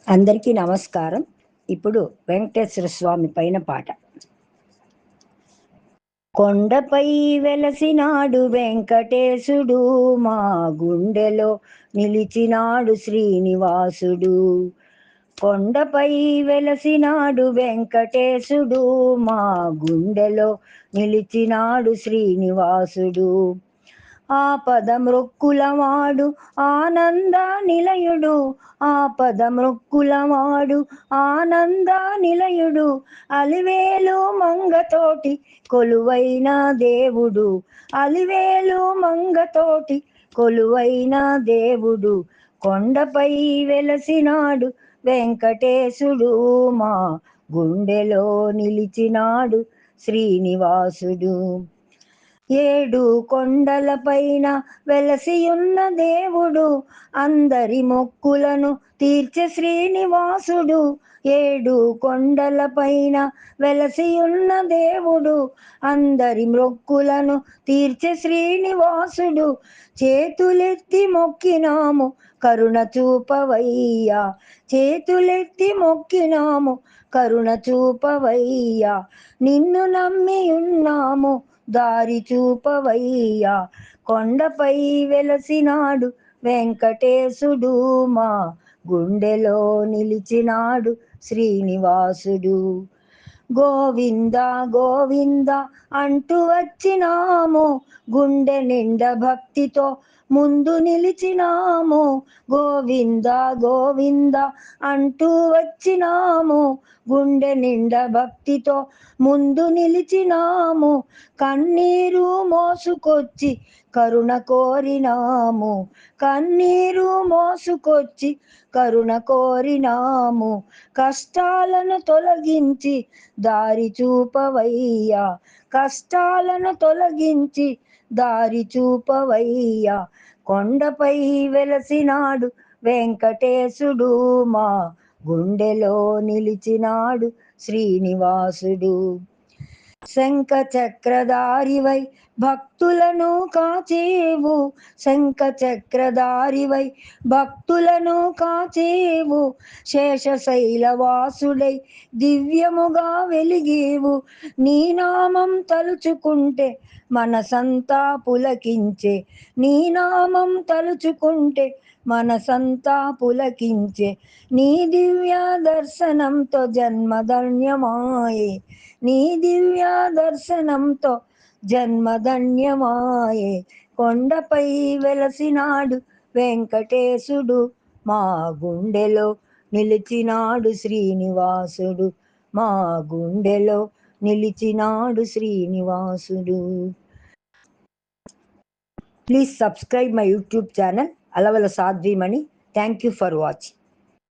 అందరికీ నమస్కారం. ఇప్పుడు వెంకటేశ్వర స్వామి పైన పాట. కొండపై వెలసినాడు వెంకటేశుడు, మా గుండెలో నిలిచినాడు శ్రీనివాసుడు. కొండపై వెలసినాడు వెంకటేశుడు, మా గుండెలో నిలిచినాడు శ్రీనివాసుడు. ఆపదమృక్కులవాడు ఆనంద నిలయుడు, ఆపదమృక్కులవాడు ఆనంద నిలయుడు, అలివేలు మంగతోటి కొలువైన దేవుడు, అలివేలు మంగతోటి కొలువైన దేవుడు. కొండపై వెలసినాడు వెంకటేశుడు, మా గుండెలో నిలిచినాడు శ్రీనివాసుడు. ఏడు కొండలపైన వెలసియున్న దేవుడు, అందరి మొక్కులను తీర్చే శ్రీనివాసుడు. ఏడు కొండలపైన వెలసియున్న దేవుడు, అందరి మొక్కులను తీర్చే శ్రీనివాసుడు. చేతులెత్తి మొక్కినాము కరుణ చూపవయ్యా, చేతులెత్తి మొక్కినాము కరుణ చూపవయ్యా, నిన్ను నమ్మి ఉన్నాము దారి చూపవయ్యా. కొండపై వెలసినాడు వెంకటేశుడు, మా గుండెలో నిలిచినాడు శ్రీనివాసుడు. గోవింద గోవింద అంటూ వచ్చినాము, గుండె నిండా భక్తితో ముందు నిలిచినాము. గోవింద గోవింద అంటూ వచ్చినాము, గుండె నిండా భక్తితో ముందు నిలిచినాము. కన్నీరు మోసుకొచ్చి కరుణ కోరినాము, కన్నీరు మోసుకొచ్చి కరుణ కోరినాము. కష్టాలను తొలగించి దారి చూపవయ్యా, కష్టాలను తొలగించి దారి చూపవయ్యా. కొండపై వెలసినాడు వెంకటేశుడు, మా గుండెలో నిలిచినాడు శ్రీనివాసుడు. శంఖ చక్రధారివై భక్తులను కాచేవు, శంఖ చక్రధారివై భక్తులను కాచేవు, శేషశైలవాసుడై దివ్యముగా వెలిగేవు. నీ నామం తలుచుకుంటే మనసంతా పులకించే, నీ నామం తలుచుకుంటే మనసంతా పులకించే. నీ దివ్య దర్శనంతో జన్మధన్యమాయే, నీ దివ్య దర్శనంతో జన్మధన్యమాయే. కొండపై వెలసినాడు వెంకటేశుడు, మా గుండెలో నిలిచినాడు శ్రీనివాసుడు, మా గుండెలో నిలిచినాడు శ్రీనివాసుడు. Please subscribe my YouTube channel Alavala Sadhvimani. Thank you for watching.